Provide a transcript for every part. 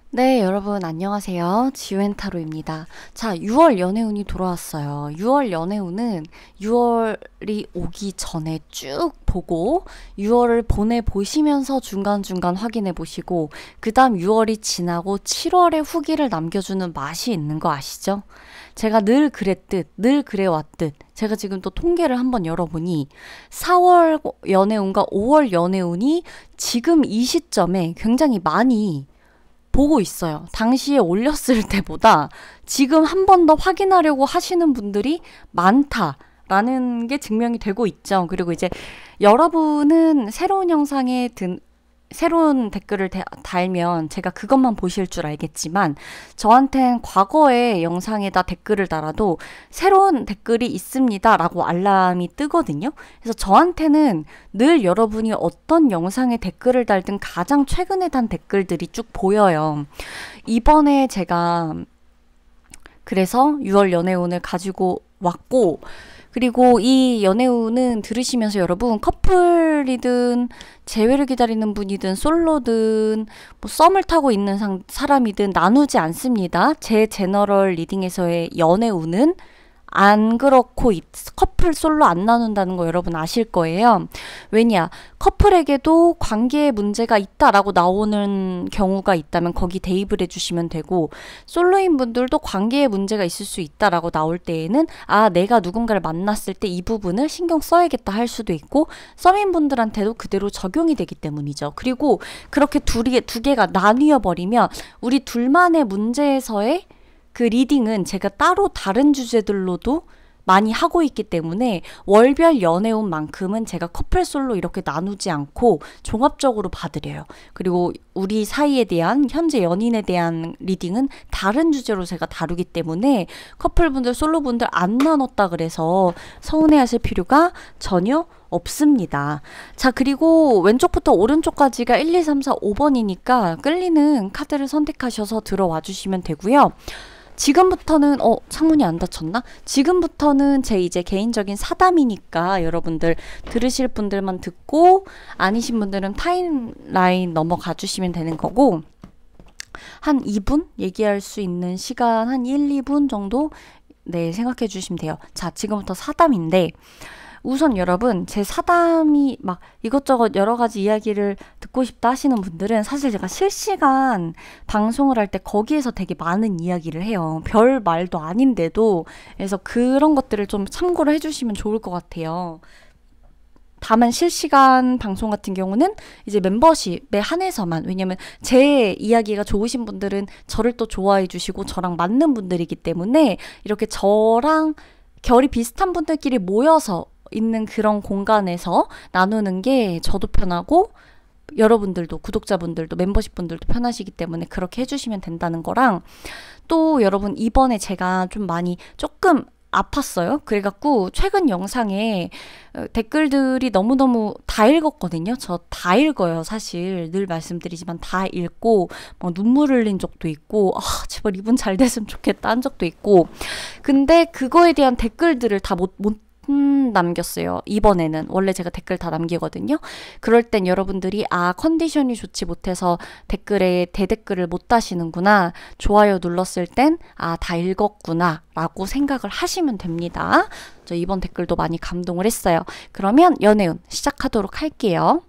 네, 여러분 안녕하세요. 지웬타로입니다. 자, 6월 연애운이 돌아왔어요. 6월 연애운은 6월이 오기 전에 쭉 보고 6월을 보내보시면서 중간중간 확인해 보시고 그 다음 6월이 지나고 7월에 후기를 남겨주는 맛이 있는 거 아시죠? 제가 늘 그랬듯, 늘 그래왔듯 제가 지금 또 통계를 한번 열어보니 4월 연애운과 5월 연애운이 지금 이 시점에 굉장히 많이 보고 있어요. 당시에 올렸을 때보다 지금 한 번 더 확인하려고 하시는 분들이 많다라는 게 증명이 되고 있죠. 그리고 이제 여러분은 새로운 댓글을 달면 제가 그것만 보실 줄 알겠지만 저한텐 과거의 영상에다 댓글을 달아도 새로운 댓글이 있습니다 라고 알람이 뜨거든요. 그래서 저한테는 늘 여러분이 어떤 영상에 댓글을 달든 가장 최근에 단 댓글들이 쭉 보여요. 이번에 제가 그래서 6월 연애운을 가지고 왔고, 그리고 이 연애운은 들으시면서 여러분 커플이든 재회를 기다리는 분이든 솔로든 뭐 썸을 타고 있는 사람이든 나누지 않습니다. 제 제너럴 리딩에서의 연애운은 안 그렇고 커플 솔로 안 나눈다는 거 여러분 아실 거예요. 왜냐? 커플에게도 관계에 문제가 있다라고 나오는 경우가 있다면 거기 대입을 해주시면 되고, 솔로인 분들도 관계에 문제가 있을 수 있다라고 나올 때에는 내가 누군가를 만났을 때 이 부분을 신경 써야겠다 할 수도 있고, 썸인 분들한테도 그대로 적용이 되기 때문이죠. 그리고 그렇게 두 개가 나뉘어 버리면 우리 둘만의 문제에서의 그 리딩은 제가 따로 다른 주제들로도 많이 하고 있기 때문에 월별 연애운만큼은 제가 커플 솔로 이렇게 나누지 않고 종합적으로 봐드려요. 그리고 우리 사이에 대한 현재 연인에 대한 리딩은 다른 주제로 제가 다루기 때문에 커플분들 솔로분들 안 나눴다 그래서 서운해하실 필요가 전혀 없습니다. 자, 그리고 왼쪽부터 오른쪽까지가 1, 2, 3, 4, 5번이니까 끌리는 카드를 선택하셔서 들어와 주시면 되고요. 지금부터는 창문이 안 닫혔나? 지금부터는 제 이제 개인적인 사담이니까 여러분들 들으실 분들만 듣고 아니신 분들은 타임라인 넘어가 주시면 되는 거고, 한 2분 얘기할 수 있는 시간 한 1, 2분 정도 생각해 주시면 돼요. 자, 지금부터 사담인데 우선 여러분 제 사담이 막 이것저것 여러 가지 이야기를 듣고 싶다 하시는 분들은 사실 제가 실시간 방송을 할 때 거기에서 되게 많은 이야기를 해요. 별 말도 아닌데도. 그래서 그런 것들을 좀 참고를 해주시면 좋을 것 같아요. 다만 실시간 방송 같은 경우는 이제 멤버십에 한해서만, 왜냐면 제 이야기가 좋으신 분들은 저를 또 좋아해 주시고 저랑 맞는 분들이기 때문에 이렇게 저랑 결이 비슷한 분들끼리 모여서 있는 그런 공간에서 나누는 게 저도 편하고 여러분들도, 구독자분들도, 멤버십 분들도 편하시기 때문에 그렇게 해주시면 된다는 거랑, 또 여러분 이번에 제가 좀 많이 조금 아팠어요. 그래갖고 최근 영상에 댓글들이 너무너무 다 읽었거든요. 저 다 읽어요. 사실 늘 말씀드리지만 다 읽고 막 눈물 흘린 적도 있고 제발 이분 잘 됐으면 좋겠다 한 적도 있고, 근데 그거에 대한 댓글들을 다 못 남겼어요. 이번에는 원래 제가 댓글 다 남기거든요. 그럴 땐 여러분들이 컨디션이 좋지 못해서 댓글에 대댓글을 못 다시는구나, 좋아요 눌렀을 땐 다 읽었구나 라고 생각을 하시면 됩니다. 저 이번 댓글도 많이 감동을 했어요. 그러면 연애운 시작하도록 할게요.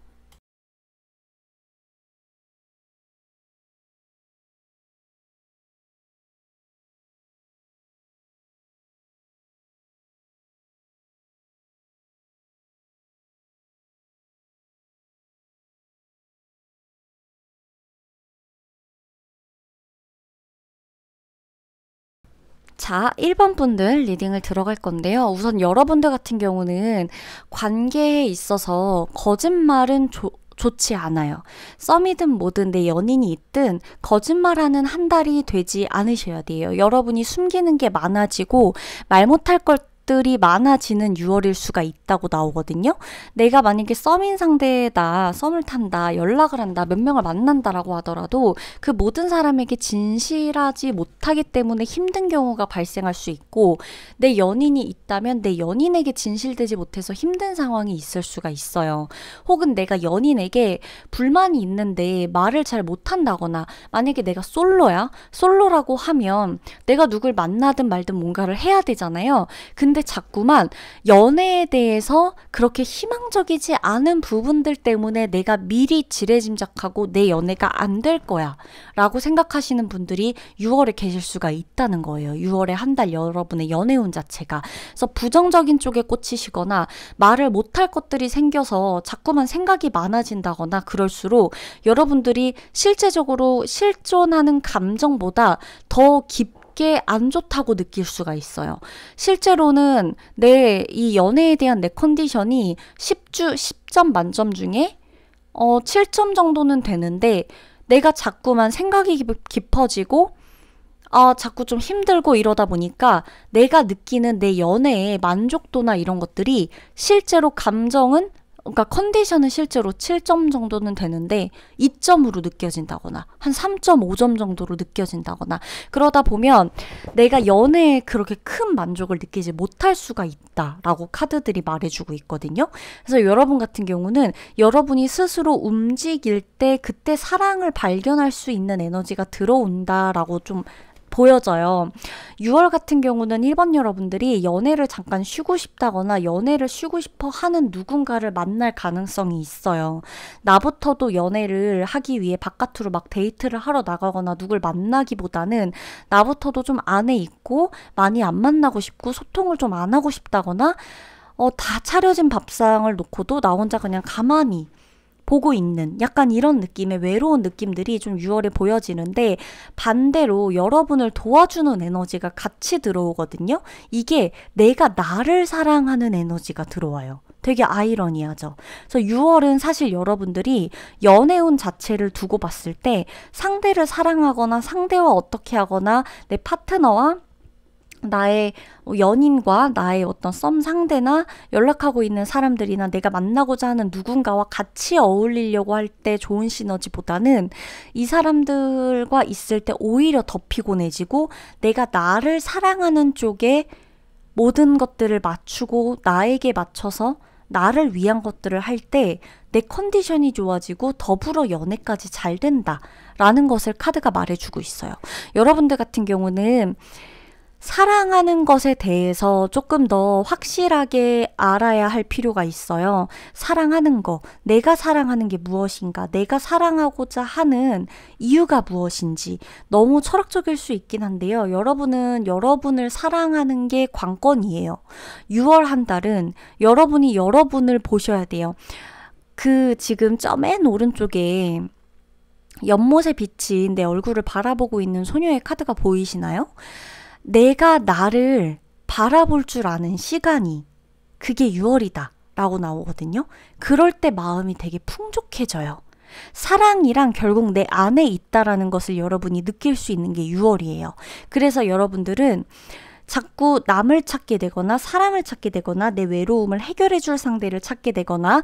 자, 1번 분들 리딩을 들어갈 건데요. 우선 여러분들 같은 경우는 관계에 있어서 거짓말은 좋지 않아요. 썸이든 뭐든 내 연인이 있든 거짓말하는 한 달이 되지 않으셔야 돼요. 여러분이 숨기는 게 많아지고 말 못할 걸 것들이 많아지는 6월일 수가 있다고 나오거든요. 내가 만약에 썸인 상대다, 썸을 탄다, 연락을 한다, 몇 명을 만난다라고 하더라도 그 모든 사람에게 진실하지 못하기 때문에 힘든 경우가 발생할 수 있고, 내 연인이 있다면 내 연인에게 진실되지 못해서 힘든 상황이 있을 수가 있어요. 혹은 내가 연인에게 불만이 있는데 말을 잘 못한다거나, 만약에 내가 솔로야? 솔로라고 하면 내가 누굴 만나든 말든 뭔가를 해야 되잖아요. 근데 자꾸만 연애에 대해서 그렇게 희망적이지 않은 부분들 때문에 내가 미리 지레짐작하고 내 연애가 안 될 거야 라고 생각하시는 분들이 6월에 계실 수가 있다는 거예요. 6월에 한 달 여러분의 연애운 자체가. 그래서 부정적인 쪽에 꽂히시거나 말을 못할 것들이 생겨서 자꾸만 생각이 많아진다거나 그럴수록 여러분들이 실제적으로 실존하는 감정보다 더 깊게 안 좋다고 느낄 수가 있어요. 실제로는 내 이 연애에 대한 내 컨디션이 10점 만점 중에 7점 정도는 되는데, 내가 자꾸만 생각이 깊어지고 자꾸 좀 힘들고 이러다 보니까 내가 느끼는 내 연애의 만족도나 이런 것들이 실제로 감정은, 그러니까 컨디션은 실제로 7점 정도는 되는데 2점으로 느껴진다거나 한 3.5점 정도로 느껴진다거나, 그러다 보면 내가 연애에 그렇게 큰 만족을 느끼지 못할 수가 있다라고 카드들이 말해주고 있거든요. 그래서 여러분 같은 경우는 여러분이 스스로 움직일 때 그때 사랑을 발견할 수 있는 에너지가 들어온다라고 좀 보여져요. 6월 같은 경우는 1번 여러분들이 연애를 잠깐 쉬고 싶다거나 연애를 쉬고 싶어 하는 누군가를 만날 가능성이 있어요. 나부터도 연애를 하기 위해 바깥으로 막 데이트를 하러 나가거나 누굴 만나기보다는 나부터도 좀 안에 있고 많이 안 만나고 싶고 소통을 좀 안 하고 싶다거나, 다 차려진 밥상을 놓고도 나 혼자 그냥 가만히 보고 있는 약간 이런 느낌의 외로운 느낌들이 좀 6월에 보여지는데, 반대로 여러분을 도와주는 에너지가 같이 들어오거든요. 이게 내가 나를 사랑하는 에너지가 들어와요. 되게 아이러니하죠. 그래서 6월은 사실 여러분들이 연애운 자체를 두고 봤을 때 상대를 사랑하거나 상대와 어떻게 하거나 내 파트너와 나의 연인과 나의 어떤 썸 상대나 연락하고 있는 사람들이나 내가 만나고자 하는 누군가와 같이 어울리려고 할 때 좋은 시너지보다는 이 사람들과 있을 때 오히려 더 피곤해지고, 내가 나를 사랑하는 쪽에 모든 것들을 맞추고 나에게 맞춰서 나를 위한 것들을 할 때 내 컨디션이 좋아지고 더불어 연애까지 잘 된다라는 것을 카드가 말해주고 있어요. 여러분들 같은 경우는 사랑하는 것에 대해서 조금 더 확실하게 알아야 할 필요가 있어요. 사랑하는 거, 내가 사랑하는 게 무엇인가, 내가 사랑하고자 하는 이유가 무엇인지. 너무 철학적일 수 있긴 한데요. 여러분은 여러분을 사랑하는 게 관건이에요. 6월 한 달은 여러분이 여러분을 보셔야 돼요. 지금 저 맨 오른쪽에 연못에 비친 내 얼굴을 바라보고 있는 소녀의 카드가 보이시나요? 내가 나를 바라볼 줄 아는 시간이, 그게 6월이다 라고 나오거든요. 그럴 때 마음이 되게 풍족해져요. 사랑이랑 결국 내 안에 있다라는 것을 여러분이 느낄 수 있는 게 6월이에요. 그래서 여러분들은 자꾸 남을 찾게 되거나 사람을 찾게 되거나 내 외로움을 해결해 줄 상대를 찾게 되거나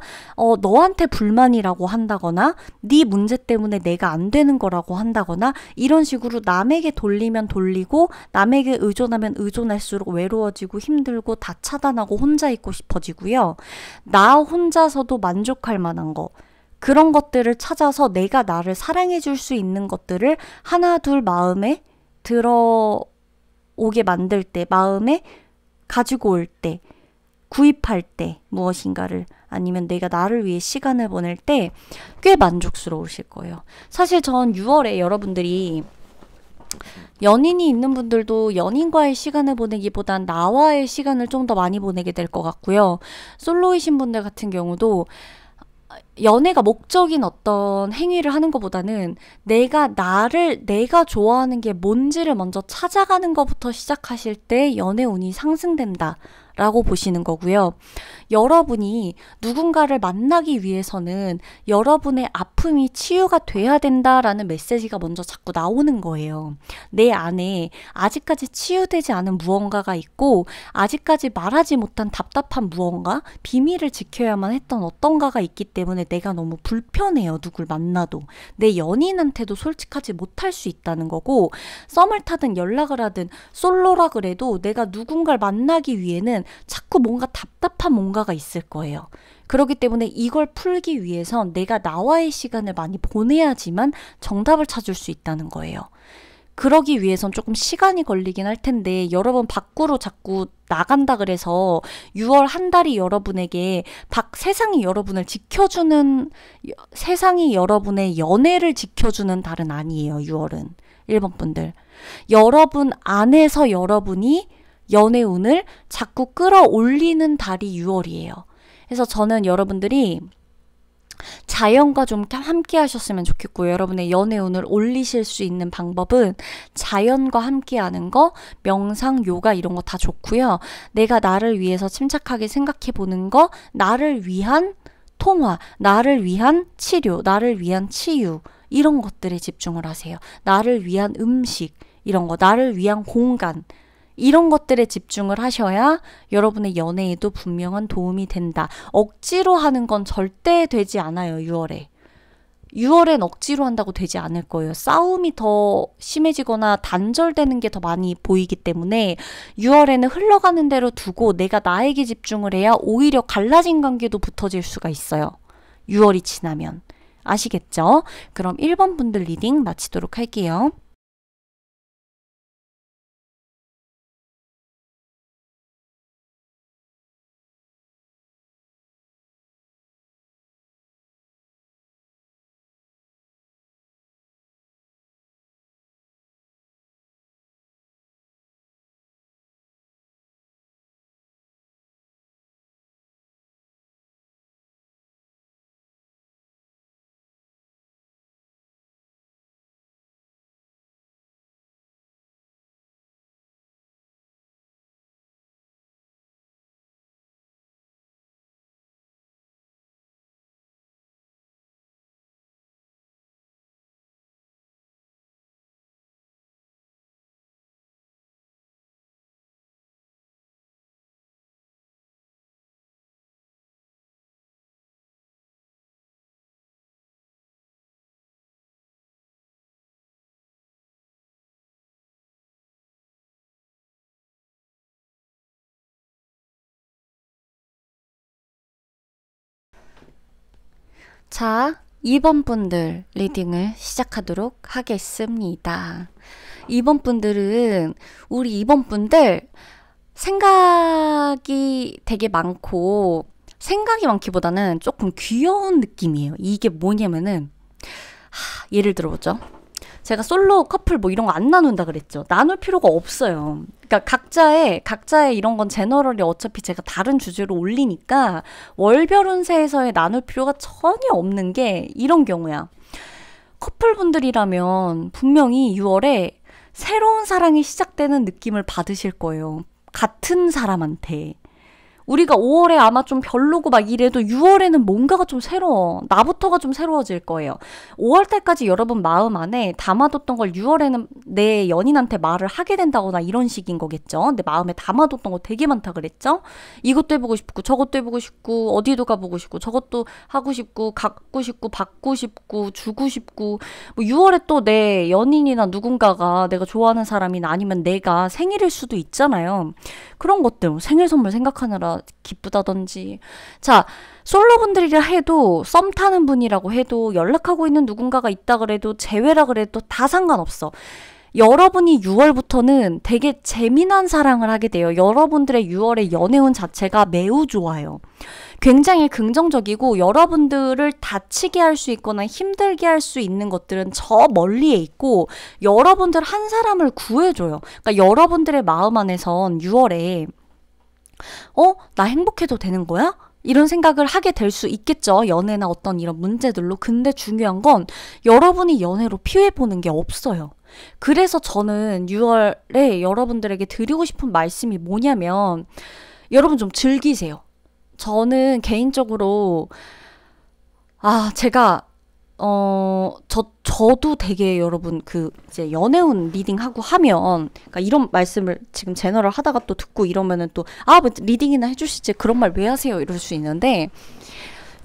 너한테 불만이라고 한다거나 네 문제 때문에 내가 안 되는 거라고 한다거나, 이런 식으로 남에게 돌리면 돌리고 남에게 의존하면 의존할수록 외로워지고 힘들고 다 차단하고 혼자 있고 싶어지고요. 나 혼자서도 만족할 만한 거, 그런 것들을 찾아서 내가 나를 사랑해 줄 수 있는 것들을 하나 둘 마음에 오게 만들 때, 마음에 가지고 올 때, 구입할 때 무엇인가를, 아니면 내가 나를 위해 시간을 보낼 때 꽤 만족스러우실 거예요. 사실 전 6월에 여러분들이 연인이 있는 분들도 연인과의 시간을 보내기보단 나와의 시간을 좀 더 많이 보내게 될 것 같고요. 솔로이신 분들 같은 경우도 연애가 목적인 어떤 행위를 하는 것보다는 내가 좋아하는 게 뭔지를 먼저 찾아가는 것부터 시작하실 때 연애 운이 상승된다. 라고 보시는 거고요. 여러분이 누군가를 만나기 위해서는 여러분의 아픔이 치유가 돼야 된다라는 메시지가 먼저 자꾸 나오는 거예요. 내 안에 아직까지 치유되지 않은 무언가가 있고 아직까지 말하지 못한 답답한 무언가, 비밀을 지켜야만 했던 어떤가가 있기 때문에 내가 너무 불편해요. 누굴 만나도. 내 연인한테도 솔직하지 못할 수 있다는 거고, 썸을 타든 연락을 하든 솔로라 그래도 내가 누군가를 만나기 위해는 자꾸 뭔가 답답한 뭔가가 있을 거예요. 그렇기 때문에 이걸 풀기 위해선 내가 나와의 시간을 많이 보내야지만 정답을 찾을 수 있다는 거예요. 그러기 위해선 조금 시간이 걸리긴 할 텐데, 여러분 밖으로 자꾸 나간다 그래서 6월 한 달이 여러분에게 세상이 여러분을 지켜주는, 세상이 여러분의 연애를 지켜주는 달은 아니에요. 6월은 1번 분들, 여러분 안에서 여러분이 연애 운을 자꾸 끌어올리는 달이 6월이에요. 그래서 저는 여러분들이 자연과 좀 함께 하셨으면 좋겠고요. 여러분의 연애 운을 올리실 수 있는 방법은 자연과 함께 하는 거, 명상, 요가 이런 거 다 좋고요. 내가 나를 위해서 침착하게 생각해 보는 거, 나를 위한 통화, 나를 위한 치료, 나를 위한 치유, 이런 것들에 집중을 하세요. 나를 위한 음식, 이런 거, 나를 위한 공간, 이런 것들에 집중을 하셔야 여러분의 연애에도 분명한 도움이 된다. 억지로 하는 건 절대 되지 않아요. 6월에. 6월엔 억지로 한다고 되지 않을 거예요. 싸움이 더 심해지거나 단절되는 게 더 많이 보이기 때문에 6월에는 흘러가는 대로 두고 내가 나에게 집중을 해야 오히려 갈라진 관계도 붙어질 수가 있어요. 6월이 지나면. 아시겠죠? 그럼 1번 분들 리딩 마치도록 할게요. 자, 2번 분들 리딩을 시작하도록 하겠습니다. 2번 분들은, 우리 2번 분들 생각이 되게 많고, 생각이 많기보다는 조금 귀여운 느낌이에요. 이게 뭐냐면은, 예를 들어보죠. 제가 솔로 커플 뭐 이런 거 안 나눈다 그랬죠. 나눌 필요가 없어요. 그러니까 각자의 이런 건 제너럴이 어차피 제가 다른 주제로 올리니까 월별 운세에서의 나눌 필요가 전혀 없는 게 이런 경우야. 커플분들이라면 분명히 6월에 새로운 사랑이 시작되는 느낌을 받으실 거예요. 같은 사람한테. 우리가 5월에 아마 좀 별로고 막 이래도 6월에는 뭔가가 좀 새로워. 나부터가 좀 새로워질 거예요. 5월 달까지 여러분 마음 안에 담아뒀던 걸 6월에는 내 연인한테 말을 하게 된다거나 이런 식인 거겠죠. 내 마음에 담아뒀던 거 되게 많다 그랬죠. 이것도 해보고 싶고 저것도 해보고 싶고 어디도 가보고 싶고 저것도 하고 싶고 갖고 싶고 받고 싶고 주고 싶고, 뭐 6월에 또 내 연인이나 누군가가 내가 좋아하는 사람이나 아니면 내가 생일일 수도 있잖아요. 그런 것들, 뭐 생일 선물 생각하느라 기쁘다든지. 자, 솔로분들이라 해도, 썸 타는 분이라고 해도, 연락하고 있는 누군가가 있다 그래도, 제외라 그래도 다 상관없어. 여러분이 6월부터는 되게 재미난 사랑을 하게 돼요. 여러분들의 6월의 연애운 자체가 매우 좋아요. 굉장히 긍정적이고, 여러분들을 다치게 할 수 있거나 힘들게 할 수 있는 것들은 저 멀리에 있고, 여러분들 한 사람을 구해줘요. 그러니까 여러분들의 마음 안에선 6월에 나 행복해도 되는 거야? 이런 생각을 하게 될 수 있겠죠. 연애나 어떤 이런 문제들로. 근데 중요한 건 여러분이 연애로 피해보는 게 없어요. 그래서 저는 6월에 여러분들에게 드리고 싶은 말씀이 뭐냐면 여러분 좀 즐기세요. 저는 개인적으로 제가 저도 되게 여러분 이제 연애운 리딩하고 하면, 그러니까 이런 말씀을 지금 제너럴 하다가 또 듣고 이러면은 또, 뭐 리딩이나 해주시지. 그런 말 왜 하세요? 이럴 수 있는데,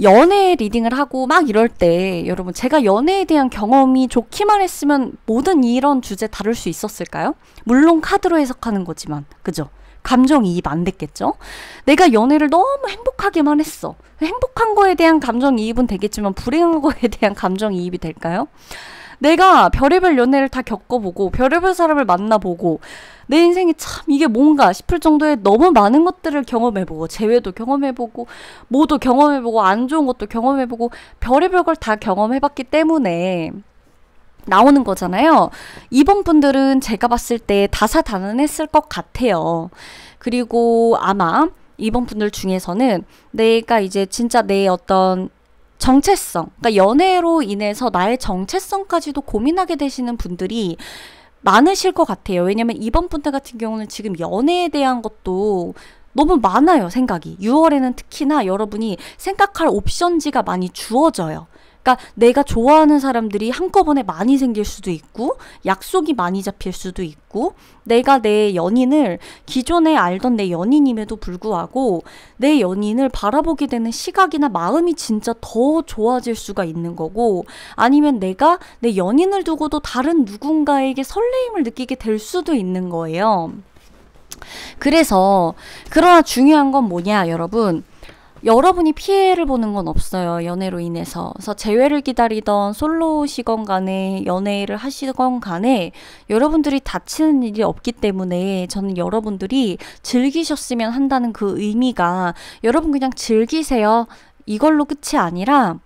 연애 리딩을 하고 막 이럴 때, 여러분, 제가 연애에 대한 경험이 좋기만 했으면 모든 이런 주제 다룰 수 있었을까요? 물론 카드로 해석하는 거지만, 그죠? 감정이입 안 됐겠죠? 내가 연애를 너무 행복하게만 했어. 행복한 거에 대한 감정이입은 되겠지만 불행한 거에 대한 감정이입이 될까요? 내가 별의별 연애를 다 겪어보고 별의별 사람을 만나보고 내 인생이 참 이게 뭔가 싶을 정도의 너무 많은 것들을 경험해보고 재회도 경험해보고 뭐도 경험해보고 안 좋은 것도 경험해보고 별의별 걸 다 경험해봤기 때문에 나오는 거잖아요. 이번 분들은 제가 봤을 때 다사다난했을 것 같아요. 그리고 아마 이번 분들 중에서는 내가 이제 진짜 내 어떤 정체성, 그러니까 연애로 인해서 나의 정체성까지도 고민하게 되시는 분들이 많으실 것 같아요. 왜냐면 이번 분들 같은 경우는 지금 연애에 대한 것도 너무 많아요, 생각이. 6월에는 특히나 여러분이 생각할 옵션지가 많이 주어져요. 그러니까 내가 좋아하는 사람들이 한꺼번에 많이 생길 수도 있고 약속이 많이 잡힐 수도 있고 내가 내 연인을 기존에 알던 내 연인임에도 불구하고 내 연인을 바라보게 되는 시각이나 마음이 진짜 더 좋아질 수가 있는 거고 아니면 내가 내 연인을 두고도 다른 누군가에게 설레임을 느끼게 될 수도 있는 거예요. 그래서 그러나 중요한 건 뭐냐 여러분, 여러분이 피해를 보는 건 없어요. 연애로 인해서. 그래서 재회를 기다리던 솔로시건 간에 연애를 하시건 간에 여러분들이 다치는 일이 없기 때문에 저는 여러분들이 즐기셨으면 한다는 그 의미가 여러분 그냥 즐기세요. 이걸로 끝이 아니라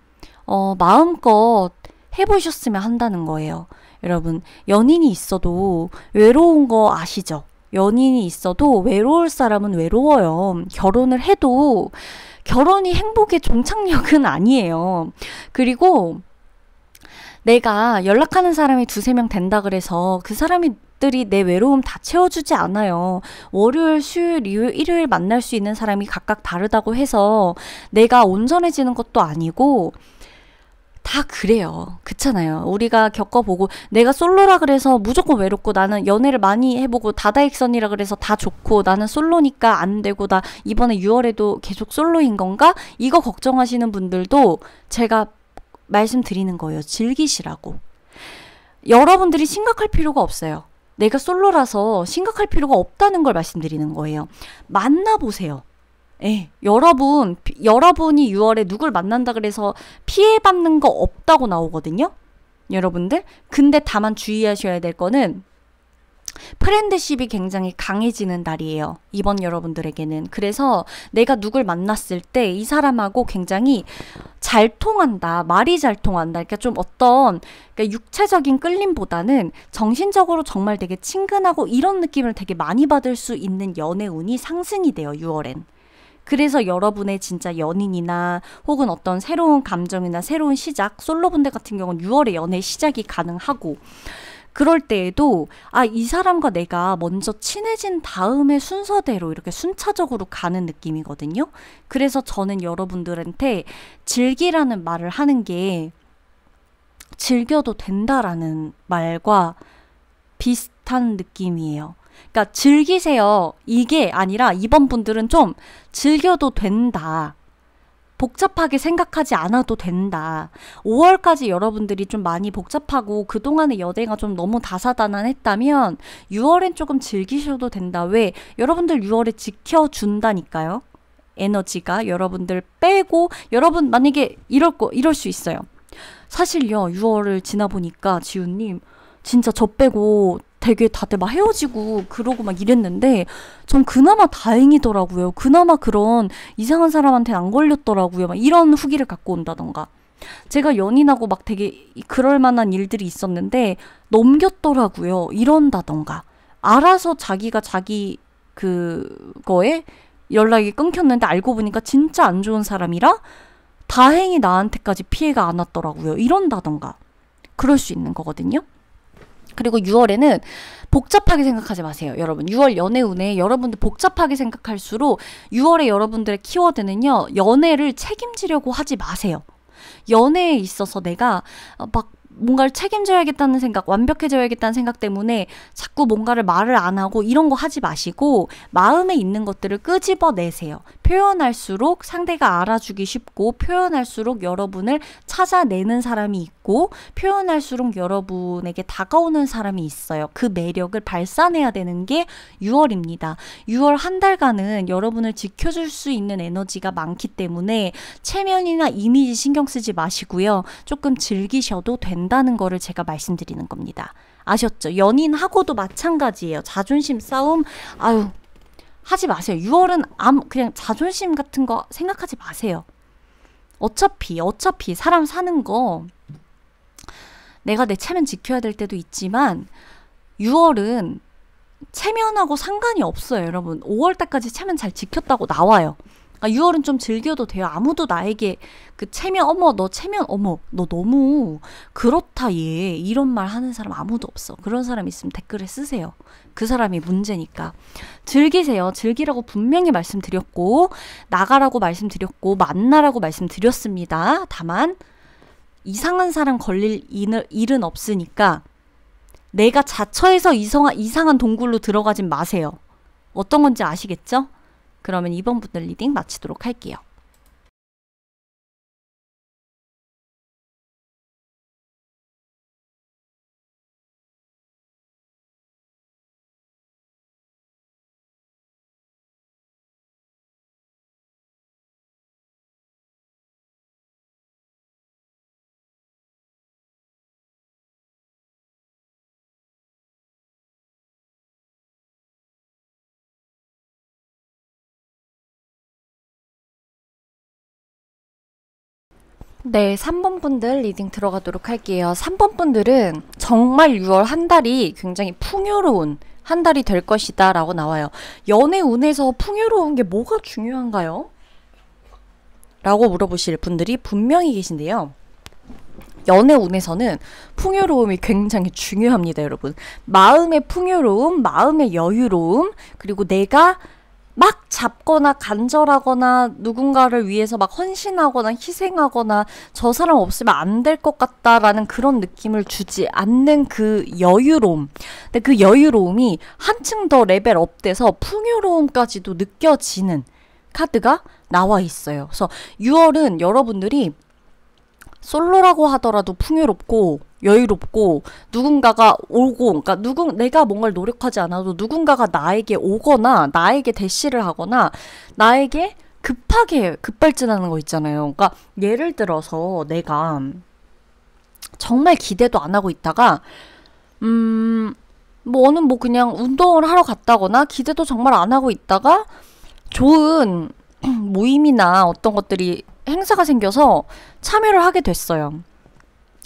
마음껏 해보셨으면 한다는 거예요. 여러분 연인이 있어도 외로운 거 아시죠? 연인이 있어도 외로울 사람은 외로워요. 결혼을 해도 결혼이 행복의 종착역은 아니에요. 그리고 내가 연락하는 사람이 2-3명 된다 그래서 그 사람들이 내 외로움 다 채워주지 않아요. 월요일, 수요일, 일요일 만날 수 있는 사람이 각각 다르다고 해서 내가 온전해지는 것도 아니고 다 그래요. 그렇잖아요. 우리가 겪어보고 내가 솔로라 그래서 무조건 외롭고 나는 연애를 많이 해보고 다다익선이라 그래서 다 좋고 나는 솔로니까 안 되고 나 이번에 6월에도 계속 솔로인 건가? 이거 걱정하시는 분들도 제가 말씀드리는 거예요. 즐기시라고. 여러분들이 심각할 필요가 없어요. 내가 솔로라서 심각할 필요가 없다는 걸 말씀드리는 거예요. 만나보세요. 여러분이 6월에 누굴 만난다 그래서 피해받는 거 없다고 나오거든요. 여러분들. 근데 다만 주의하셔야 될 거는 프렌드십이 굉장히 강해지는 달이에요. 이번 여러분들에게는. 그래서 내가 누굴 만났을 때 이 사람하고 굉장히 잘 통한다. 말이 잘 통한다. 그러니까 좀 그러니까 육체적인 끌림보다는 정신적으로 정말 되게 친근하고 이런 느낌을 되게 많이 받을 수 있는 연애운이 상승이 돼요. 6월엔. 그래서 여러분의 진짜 연인이나 혹은 어떤 새로운 감정이나 새로운 시작, 솔로분들 같은 경우는 6월에 연애 시작이 가능하고 그럴 때에도 이 사람과 내가 먼저 친해진 다음에 순서대로 이렇게 순차적으로 가는 느낌이거든요. 그래서 저는 여러분들한테 즐기라는 말을 하는 게 즐겨도 된다라는 말과 비슷한 느낌이에요. 그러니까 즐기세요. 이게 아니라 이번 분들은 좀 즐겨도 된다. 복잡하게 생각하지 않아도 된다. 5월까지 여러분들이 좀 많이 복잡하고 그동안의 연애가 좀 너무 다사다난했다면 6월엔 조금 즐기셔도 된다. 왜? 여러분들 6월에 지켜준다니까요. 에너지가 여러분들 빼고 여러분 만약에 이럴 수 있어요. 사실요 6월을 지나보니까 지훈님 진짜 저 빼고 되게 다들 막 헤어지고 그러고 막 이랬는데 전 그나마 다행이더라고요. 그나마 그런 이상한 사람한테 안 걸렸더라고요. 막 이런 후기를 갖고 온다던가. 제가 연인하고 막 되게 그럴 만한 일들이 있었는데 넘겼더라고요. 이런다던가. 알아서 자기가 자기 그거에 연락이 끊겼는데 알고 보니까 진짜 안 좋은 사람이라 다행히 나한테까지 피해가 안 왔더라고요. 이런다던가. 그럴 수 있는 거거든요. 그리고 6월에는 복잡하게 생각하지 마세요. 여러분 6월 연애운에 여러분들 복잡하게 생각할수록 6월에 여러분들의 키워드는요. 연애를 책임지려고 하지 마세요. 연애에 있어서 내가 막 뭔가를 책임져야겠다는 생각, 완벽해져야겠다는 생각 때문에 자꾸 뭔가를 말을 안 하고 이런 거 하지 마시고 마음에 있는 것들을 끄집어내세요. 표현할수록 상대가 알아주기 쉽고 표현할수록 여러분을 찾아내는 사람이 있고 표현할수록 여러분에게 다가오는 사람이 있어요. 그 매력을 발산해야 되는 게 6월입니다. 6월 한 달간은 여러분을 지켜줄 수 있는 에너지가 많기 때문에 체면이나 이미지 신경 쓰지 마시고요. 조금 즐기셔도 된다는 거를 제가 말씀드리는 겁니다. 아셨죠? 연인하고도 마찬가지예요. 자존심 싸움, 아유, 하지 마세요. 6월은 그냥 자존심 같은 거 생각하지 마세요. 어차피 사람 사는 거 내가 내 체면 지켜야 될 때도 있지만 6월은 체면하고 상관이 없어요. 여러분 5월달까지 체면 잘 지켰다고 나와요. 6월은 좀 즐겨도 돼요. 아무도 나에게 그 체면, 어머 너 체면, 어머 너 너무 그렇다 얘 이런 말 하는 사람 아무도 없어. 그런 사람 있으면 댓글에 쓰세요. 그 사람이 문제니까. 즐기세요. 즐기라고 분명히 말씀드렸고 나가라고 말씀드렸고 만나라고 말씀드렸습니다. 다만 이상한 사람 걸릴 일은 없으니까 내가 자처해서 이상한 동굴로 들어가진 마세요. 어떤 건지 아시겠죠? 그러면 이번 분들 리딩 마치도록 할게요. 네, 3번 분들 리딩 들어가도록 할게요. 3번 분들은 정말 6월 한 달이 굉장히 풍요로운 한 달이 될 것이다 라고 나와요. 연애 운에서 풍요로운 게 뭐가 중요한가요? 라고 물어보실 분들이 분명히 계신데요. 연애 운에서는 풍요로움이 굉장히 중요합니다, 여러분. 마음의 풍요로움, 마음의 여유로움, 그리고 내가 막 잡거나 간절하거나 누군가를 위해서 막 헌신하거나 희생하거나 저 사람 없으면 안 될 것 같다라는 그런 느낌을 주지 않는 그 여유로움. 근데 그 여유로움이 한층 더 레벨업돼서 풍요로움까지도 느껴지는 카드가 나와 있어요. 그래서 6월은 여러분들이 솔로라고 하더라도 풍요롭고 여유롭고 누군가가 오고 그러니까 내가 뭔가를 노력하지 않아도 누군가가 나에게 오거나 나에게 대시를 하거나 나에게 급하게 급발진하는 거 있잖아요. 그러니까 예를 들어서 내가 정말 기대도 안 하고 있다가 뭐는 뭐 그냥 운동을 하러 갔다거나 기대도 정말 안 하고 있다가 좋은 모임이나 어떤 것들이 행사가 생겨서 참여를 하게 됐어요.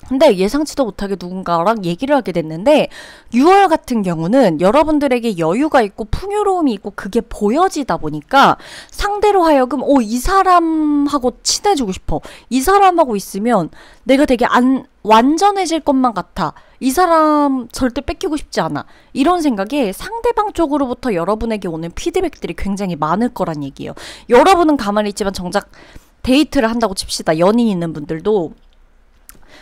근데 예상치도 못하게 누군가랑 얘기를 하게 됐는데 6월 같은 경우는 여러분들에게 여유가 있고 풍요로움이 있고 그게 보여지다 보니까 상대로 하여금 이 사람하고 친해지고 싶어. 이 사람하고 있으면 내가 되게 완전해질 것만 같아. 이 사람 절대 뺏기고 싶지 않아. 이런 생각에 상대방 쪽으로부터 여러분에게 오는 피드백들이 굉장히 많을 거란 얘기예요. 여러분은 가만히 있지만 정작 데이트를 한다고 칩시다. 연인 있는 분들도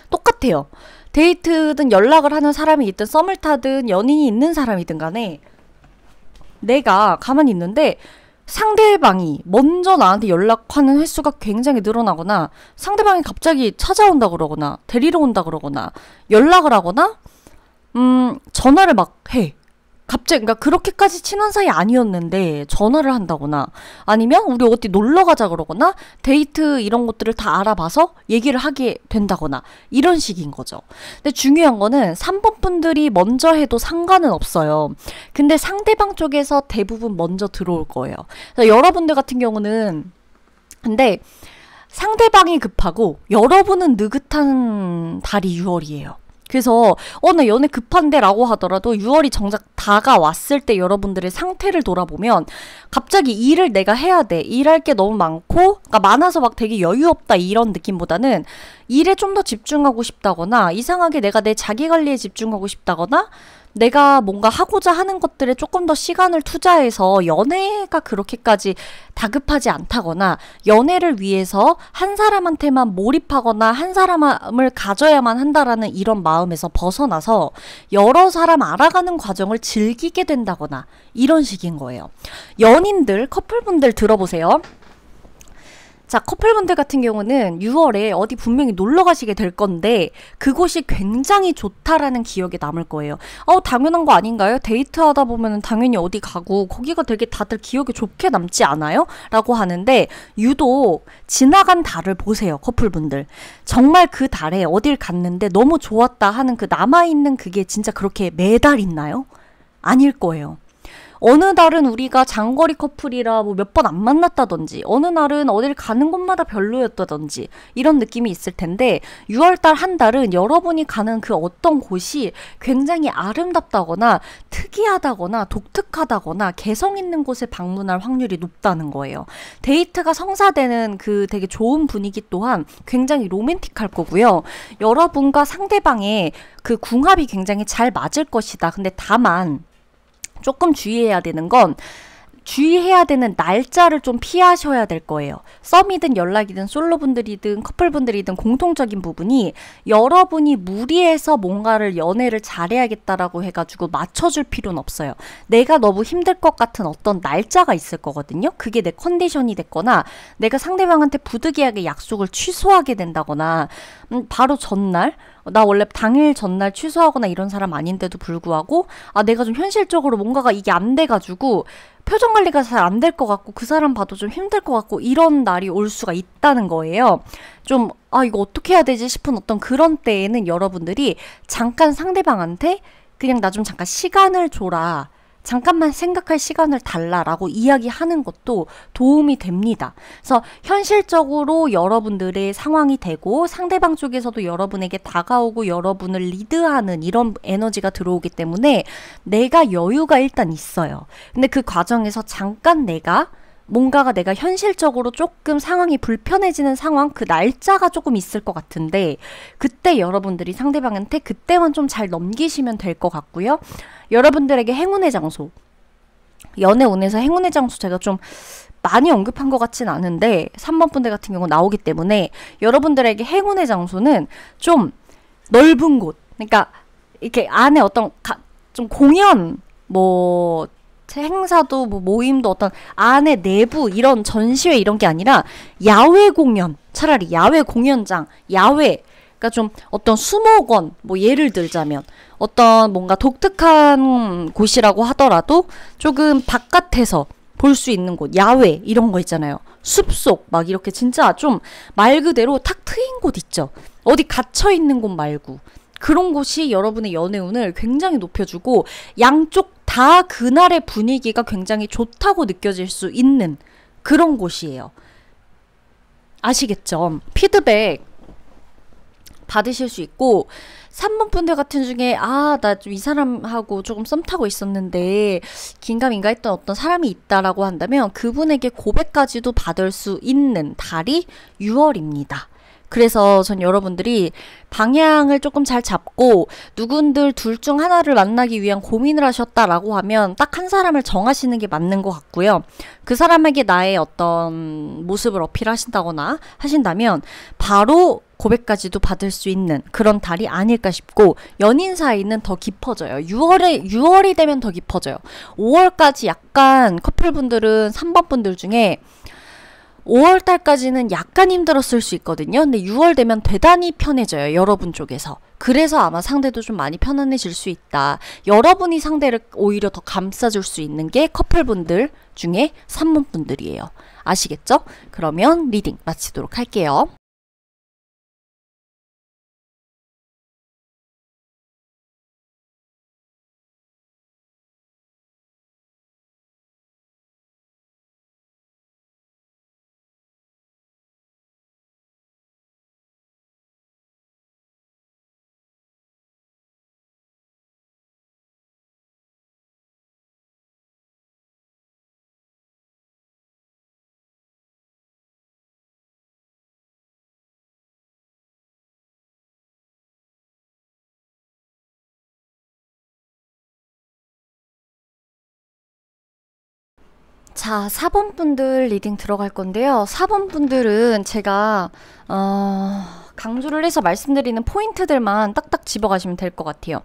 똑같아요. 데이트든 연락을 하는 사람이 있든 썸을 타든 연인이 있는 사람이든 간에 내가 가만히 있는데 상대방이 먼저 나한테 연락하는 횟수가 굉장히 늘어나거나 상대방이 갑자기 찾아온다 그러거나 데리러 온다 그러거나 연락을 하거나 전화를 막 해. 갑자기 그러니까 그렇게까지 친한 사이 아니었는데 전화를 한다거나 아니면 우리 어디 놀러 가자 그러거나 데이트 이런 것들을 다 알아봐서 얘기를 하게 된다거나 이런 식인 거죠. 근데 중요한 거는 3번 분들이 먼저 해도 상관은 없어요. 근데 상대방 쪽에서 대부분 먼저 들어올 거예요. 그래서 여러분들 같은 경우는 근데 상대방이 급하고 여러분은 느긋한 달이 6월이에요. 그래서 나 연애 급한데 라고 하더라도 6월이 정작 다가왔을 때 여러분들의 상태를 돌아보면 갑자기 일을 내가 해야 돼. 일할 게 너무 많고 그러니까 많아서 막 되게 여유 없다 이런 느낌보다는 일에 좀 더 집중하고 싶다거나 이상하게 내가 내 자기관리에 집중하고 싶다거나 내가 뭔가 하고자 하는 것들에 조금 더 시간을 투자해서 연애가 그렇게까지 다급하지 않다거나 연애를 위해서 한 사람한테만 몰입하거나 한 사람을 가져야만 한다라는 이런 마음에서 벗어나서 여러 사람 알아가는 과정을 즐기게 된다거나 이런 식인 거예요. 연인들, 커플분들 들어보세요. 자, 커플분들 같은 경우는 6월에 어디 분명히 놀러 가시게 될 건데 그곳이 굉장히 좋다라는 기억에 남을 거예요. 당연한 거 아닌가요? 데이트하다 보면 당연히 어디 가고 거기가 되게 다들 기억에 좋게 남지 않아요? 라고 하는데 유독 지나간 달을 보세요, 커플분들. 정말 그 달에 어딜 갔는데 너무 좋았다 하는 그 남아있는 그게 진짜 그렇게 매달 있나요? 아닐 거예요. 어느 달은 우리가 장거리 커플이라 뭐 몇 번 안 만났다든지 어느 날은 어딜 가는 곳마다 별로였다든지 이런 느낌이 있을 텐데 6월달 한 달은 여러분이 가는 그 어떤 곳이 굉장히 아름답다거나 특이하다거나 독특하다거나 개성 있는 곳에 방문할 확률이 높다는 거예요. 데이트가 성사되는 그 되게 좋은 분위기 또한 굉장히 로맨틱할 거고요. 여러분과 상대방의 그 궁합이 굉장히 잘 맞을 것이다. 근데 다만 조금 주의해야 되는 건 주의해야 되는 날짜를 좀 피하셔야 될 거예요. 썸이든 연락이든 솔로분들이든 커플분들이든 공통적인 부분이 여러분이 무리해서 뭔가를 연애를 잘해야겠다라고 해가지고 맞춰줄 필요는 없어요. 내가 너무 힘들 것 같은 어떤 날짜가 있을 거거든요. 그게 내 컨디션이 됐거나 내가 상대방한테 부득이하게 약속을 취소하게 된다거나 바로 전날 나 원래 당일 전날 취소하거나 이런 사람 아닌데도 불구하고 내가 좀 현실적으로 뭔가가 이게 안 돼가지고 표정 관리가 잘 안 될 것 같고 그 사람 봐도 좀 힘들 것 같고 이런 날이 올 수가 있다는 거예요. 좀 이거 어떻게 해야 되지 싶은 어떤 그런 때에는 여러분들이 잠깐 상대방한테 그냥 나 좀 잠깐 시간을 줘라. 잠깐만 생각할 시간을 달라라고 이야기하는 것도 도움이 됩니다. 그래서 현실적으로 여러분들의 상황이 되고 상대방 쪽에서도 여러분에게 다가오고 여러분을 리드하는 이런 에너지가 들어오기 때문에 내가 여유가 일단 있어요. 근데 그 과정에서 잠깐 뭔가가 내가 현실적으로 조금 상황이 불편해지는 상황, 그 날짜가 조금 있을 것 같은데 그때 여러분들이 상대방한테 그때만 좀 잘 넘기시면 될 것 같고요. 여러분들에게 행운의 장소, 연애운에서 행운의 장소 제가 좀 많이 언급한 것 같진 않은데 3번 분들 같은 경우 나오기 때문에 여러분들에게 행운의 장소는 좀 넓은 곳, 그러니까 이렇게 안에 어떤 좀 공연 행사도 모임도 어떤 안에 내부 이런 전시회 이런 게 아니라 야외 공연, 차라리 야외 공연장, 야외, 그러니까 좀 어떤 수목원, 예를 들자면 어떤 뭔가 독특한 곳이라고 하더라도 조금 바깥에서 볼 수 있는 곳, 야외 이런 거 있잖아요. 숲속 막 이렇게 진짜 좀 말 그대로 탁 트인 곳 있죠. 어디 갇혀 있는 곳 말고 그런 곳이 여러분의 연애운을 굉장히 높여주고 양쪽 다 그날의 분위기가 굉장히 좋다고 느껴질 수 있는 그런 곳이에요. 아시겠죠? 피드백 받으실 수 있고 3번 분들 같은 중에 나 좀 이 사람하고 조금 썸 타고 있었는데 긴가민가 했던 어떤 사람이 있다라고 한다면 그분에게 고백까지도 받을 수 있는 달이 6월입니다. 그래서 전 여러분들이 방향을 조금 잘 잡고 누군들 둘 중 하나를 만나기 위한 고민을 하셨다라고 하면 딱 한 사람을 정하시는 게 맞는 것 같고요. 그 사람에게 나의 어떤 모습을 어필하신다거나 하신다면 바로 고백까지도 받을 수 있는 그런 달이 아닐까 싶고 연인 사이는 더 깊어져요. 6월이 되면 더 깊어져요. 5월까지 약간 커플분들은 3번 분들 중에 5월 달까지는 약간 힘들었을 수 있거든요. 근데 6월 되면 대단히 편해져요. 여러분 쪽에서. 그래서 아마 상대도 좀 많이 편안해질 수 있다. 여러분이 상대를 오히려 더 감싸줄 수 있는 게 커플분들 중에 3번 분들이에요. 아시겠죠? 그러면 리딩 마치도록 할게요. 자, 4번 분들 리딩 들어갈 건데요. 4번 분들은 제가 강조를 해서 말씀드리는 포인트들만 딱딱 집어가시면 될 것 같아요.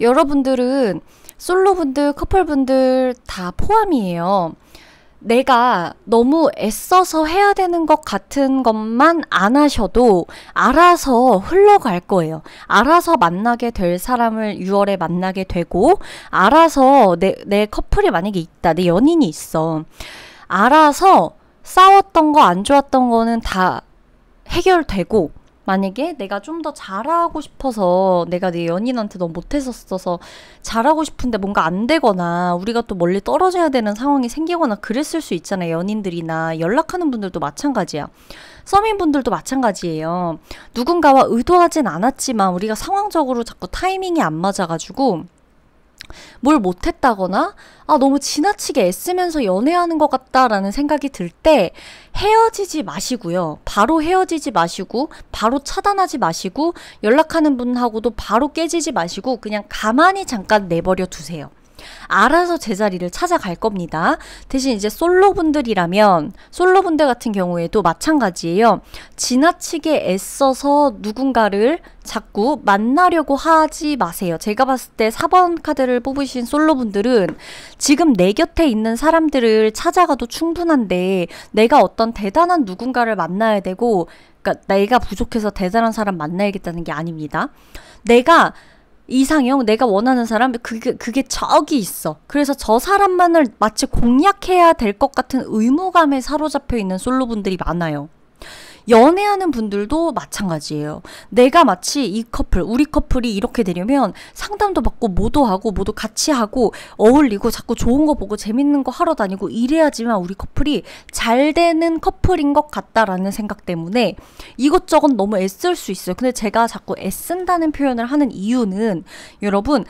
여러분들은 솔로분들, 커플분들 다 포함이에요. 내가 너무 애써서 해야 되는 것 같은 것만 안 하셔도 알아서 흘러갈 거예요. 알아서 만나게 될 사람을 6월에 만나게 되고, 알아서 내 커플이 만약에 있다, 내 연인이 있어. 알아서 싸웠던 거, 안 좋았던 거는 다 해결되고, 만약에 내가 좀 더 잘하고 싶어서 내가 내 연인한테 너무 못했었어서 잘하고 싶은데 뭔가 안 되거나 우리가 또 멀리 떨어져야 되는 상황이 생기거나 그랬을 수 있잖아요. 연인들이나 연락하는 분들도 마찬가지야. 서민분들도 마찬가지예요. 누군가와 의도하진 않았지만 우리가 상황적으로 자꾸 타이밍이 안 맞아가지고 뭘 못했다거나 너무 지나치게 애쓰면서 연애하는 것 같다라는 생각이 들 때 헤어지지 마시고요. 바로 헤어지지 마시고 바로 차단하지 마시고 연락하는 분하고도 바로 깨지지 마시고 그냥 가만히 잠깐 내버려 두세요. 알아서 제자리를 찾아갈 겁니다. 대신 이제 솔로분들이라면 솔로분들 같은 경우에도 마찬가지예요. 지나치게 애써서 누군가를 자꾸 만나려고 하지 마세요. 제가 봤을 때 4번 카드를 뽑으신 솔로분들은 지금 내 곁에 있는 사람들을 찾아가도 충분한데 내가 어떤 대단한 누군가를 만나야 되고, 그러니까 내가 부족해서 대단한 사람 만나야겠다는 게 아닙니다. 내가 이상형, 내가 원하는 사람, 그게 저기 있어. 그래서 저 사람만을 마치 공략해야 될 것 같은 의무감에 사로잡혀 있는 솔로분들이 많아요. 연애하는 분들도 마찬가지예요. 내가 마치 이 커플, 우리 커플이 이렇게 되려면 상담도 받고 모도 하고 모두 같이 하고 어울리고 자꾸 좋은 거 보고 재밌는 거 하러 다니고 이래야지만 우리 커플이 잘 되는 커플인 것 같다라는 생각 때문에 이것저것 너무 애쓸 수 있어요. 근데 제가 자꾸 애쓴다는 표현을 하는 이유는 여러분,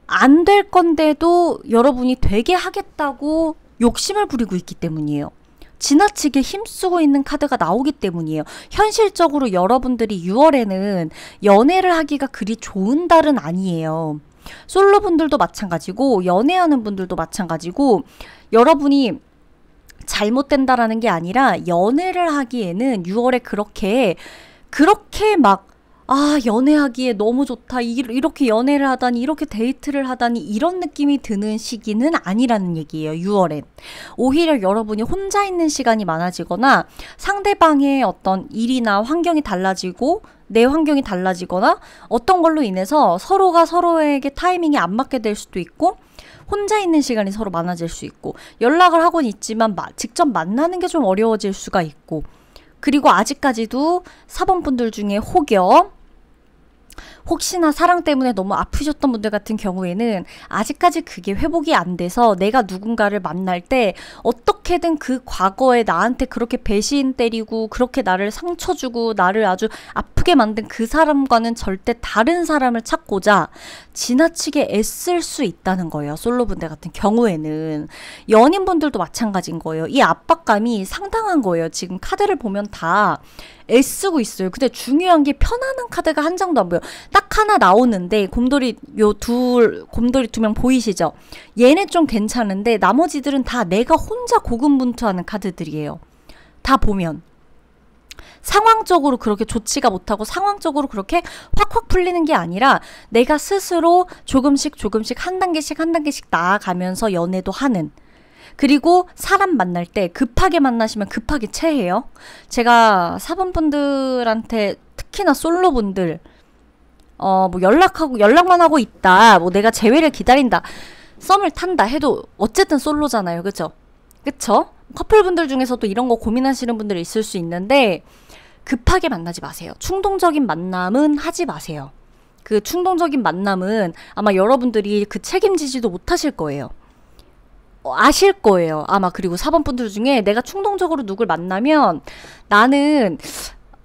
안 될 건데도 여러분이 되게 하겠다고 욕심을 부리고 있기 때문이에요. 지나치게 힘쓰고 있는 카드가 나오기 때문이에요. 현실적으로 여러분들이 6월에는 연애를 하기가 그리 좋은 달은 아니에요. 솔로분들도 마찬가지고 연애하는 분들도 마찬가지고 여러분이 잘못된다라는 게 아니라 연애를 하기에는 6월에 그렇게 막 연애하기에 너무 좋다. 이렇게 연애를 하다니, 이렇게 데이트를 하다니, 이런 느낌이 드는 시기는 아니라는 얘기예요, 6월엔. 오히려 여러분이 혼자 있는 시간이 많아지거나, 상대방의 어떤 일이나 환경이 달라지고, 내 환경이 달라지거나, 어떤 걸로 인해서 서로가 서로에게 타이밍이 안 맞게 될 수도 있고, 혼자 있는 시간이 서로 많아질 수 있고, 연락을 하곤 있지만, 직접 만나는 게 좀 어려워질 수가 있고, 그리고 아직까지도 4번 분들 중에 혹시나 사랑 때문에 너무 아프셨던 분들 같은 경우에는 아직까지 그게 회복이 안 돼서 내가 누군가를 만날 때 어떻게든 그 과거에 나한테 그렇게 배신 때리고 그렇게 나를 상처 주고 나를 아주 아프게 만든 그 사람과는 절대 다른 사람을 찾고자 지나치게 애쓸 수 있다는 거예요. 솔로분들 같은 경우에는. 연인분들도 마찬가지인 거예요. 이 압박감이 상당한 거예요. 지금 카드를 보면 다 애쓰고 있어요. 근데 중요한 게 편안한 카드가 한 장도 안 보여. 딱 하나 나오는데 곰돌이 두 명 보이시죠? 얘네 좀 괜찮은데 나머지들은 다 내가 혼자 고군분투하는 카드들이에요. 다 보면 상황적으로 그렇게 좋지가 못하고 상황적으로 그렇게 확확 풀리는 게 아니라 내가 스스로 조금씩 한 단계씩 나아가면서 연애도 하는, 그리고 사람 만날 때 급하게 만나시면 급하게 체해요. 제가 4번 분들한테 특히나 솔로분들 연락만 하고 있다, 내가 재회를 기다린다, 썸을 탄다 해도 어쨌든 솔로잖아요. 그쵸? 커플분들 중에서도 이런 거 고민하시는 분들이 있을 수 있는데 급하게 만나지 마세요. 충동적인 만남은 하지 마세요. 그 충동적인 만남은 아마 여러분들이 그 책임지지도 못하실 거예요. 아실 거예요. 아마. 그리고 4번 분들 중에 내가 충동적으로 누굴 만나면 나는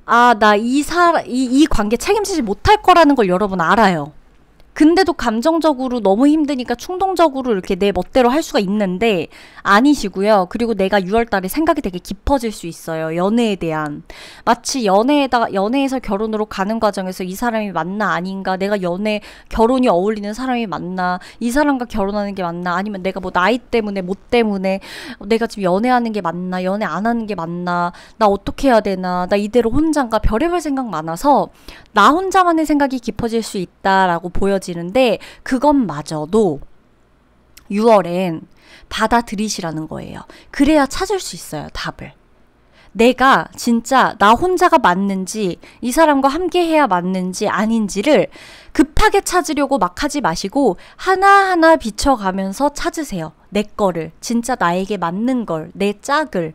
나 이 관계 책임지지 못할 거라는 걸 여러분 알아요. 근데도 감정적으로 너무 힘드니까 충동적으로 이렇게 내 멋대로 할 수가 있는데 아니시고요. 그리고 내가 6월 달에 생각이 되게 깊어질 수 있어요. 연애에 대한. 마치 연애에서 결혼으로 가는 과정에서 이 사람이 맞나 아닌가, 내가 결혼이 어울리는 사람이 맞나, 이 사람과 결혼하는 게 맞나, 아니면 내가 뭐 나이 때문에 뭐 때문에 내가 지금 연애하는 게 맞나, 연애 안 하는 게 맞나, 나 어떻게 해야 되나, 나 이대로 혼자인가, 별의별 생각 많아서 나 혼자만의 생각이 깊어질 수 있다라고 보여지는데, 그것마저도 6월엔 받아들이시라는 거예요. 그래야 찾을 수 있어요, 답을. 내가 진짜 나 혼자가 맞는지, 이 사람과 함께 해야 맞는지 아닌지를 급하게 찾으려고 막 하지 마시고 하나하나 비춰가면서 찾으세요. 내 거를, 진짜 나에게 맞는 걸, 내 짝을.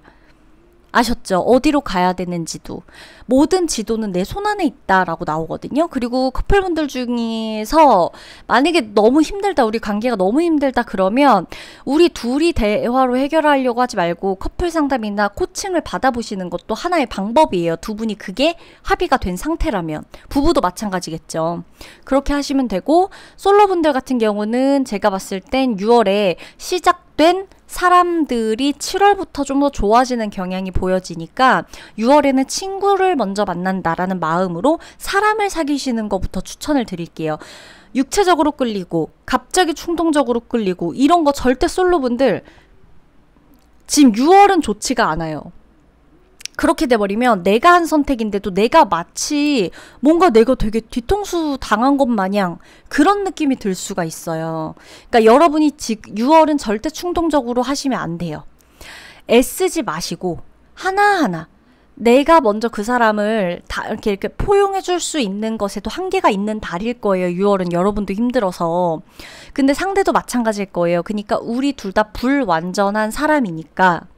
아셨죠? 어디로 가야 되는지도. 모든 지도는 내 손안에 있다라고 나오거든요. 그리고 커플분들 중에서 만약에 너무 힘들다, 우리 관계가 너무 힘들다 그러면 우리 둘이 대화로 해결하려고 하지 말고 커플 상담이나 코칭을 받아보시는 것도 하나의 방법이에요. 두 분이 그게 합의가 된 상태라면. 부부도 마찬가지겠죠. 그렇게 하시면 되고, 솔로분들 같은 경우는 제가 봤을 땐 6월에 시작된 사람들이 7월부터 좀 더 좋아지는 경향이 보여지니까 6월에는 친구를 먼저 만난다라는 마음으로 사람을 사귀시는 것부터 추천을 드릴게요. 육체적으로 끌리고 갑자기 충동적으로 끌리고 이런 거 절대 솔로분들 지금 6월은 좋지가 않아요. 그렇게 돼버리면 내가 한 선택인데도 내가 마치 뭔가 내가 되게 뒤통수 당한 것 마냥 그런 느낌이 들 수가 있어요. 그러니까 여러분이 지금 6월은 절대 충동적으로 하시면 안 돼요. 애쓰지 마시고 하나하나 내가 먼저 그 사람을 다 이렇게 포용해 줄 수 있는 것에도 한계가 있는 달일 거예요. 6월은 여러분도 힘들어서. 근데 상대도 마찬가지일 거예요. 그러니까 우리 둘 다 불완전한 사람이니까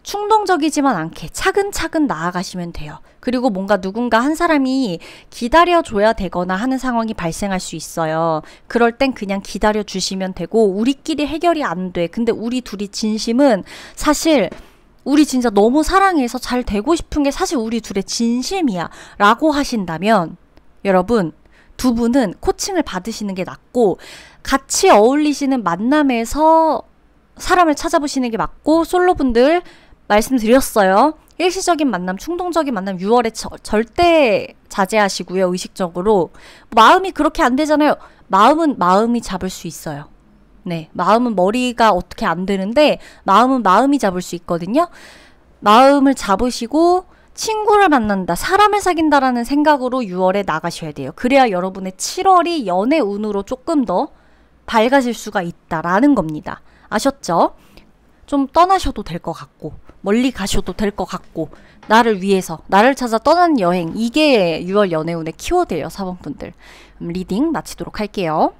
충동적이지만 않게 차근차근 나아가시면 돼요. 그리고 뭔가 누군가 한 사람이 기다려줘야 되거나 하는 상황이 발생할 수 있어요. 그럴 땐 그냥 기다려주시면 되고, 우리끼리 해결이 안 돼. 근데 우리 둘이 진심은 사실 우리 진짜 너무 사랑해서 잘 되고 싶은 게 사실 우리 둘의 진심이야 라고 하신다면 여러분, 두 분은 코칭을 받으시는 게 낫고 같이 어울리시는 만남에서 사람을 찾아보시는 게 맞고, 솔로분들 말씀드렸어요. 일시적인 만남, 충동적인 만남 6월에 절대 자제하시고요. 의식적으로. 마음이 그렇게 안 되잖아요. 마음은 마음이 잡을 수 있어요. 네, 마음은 머리가 어떻게 안 되는데 마음은 마음이 잡을 수 있거든요. 마음을 잡으시고 친구를 만난다, 사람을 사귄다라는 생각으로 6월에 나가셔야 돼요. 그래야 여러분의 7월이 연애 운으로 조금 더 밝아질 수가 있다라는 겁니다. 아셨죠? 좀 떠나셔도 될 것 같고 멀리 가셔도 될 것 같고, 나를 위해서 나를 찾아 떠나는 여행, 이게 6월 연애운의 키워드예요. 4번분들 리딩 마치도록 할게요.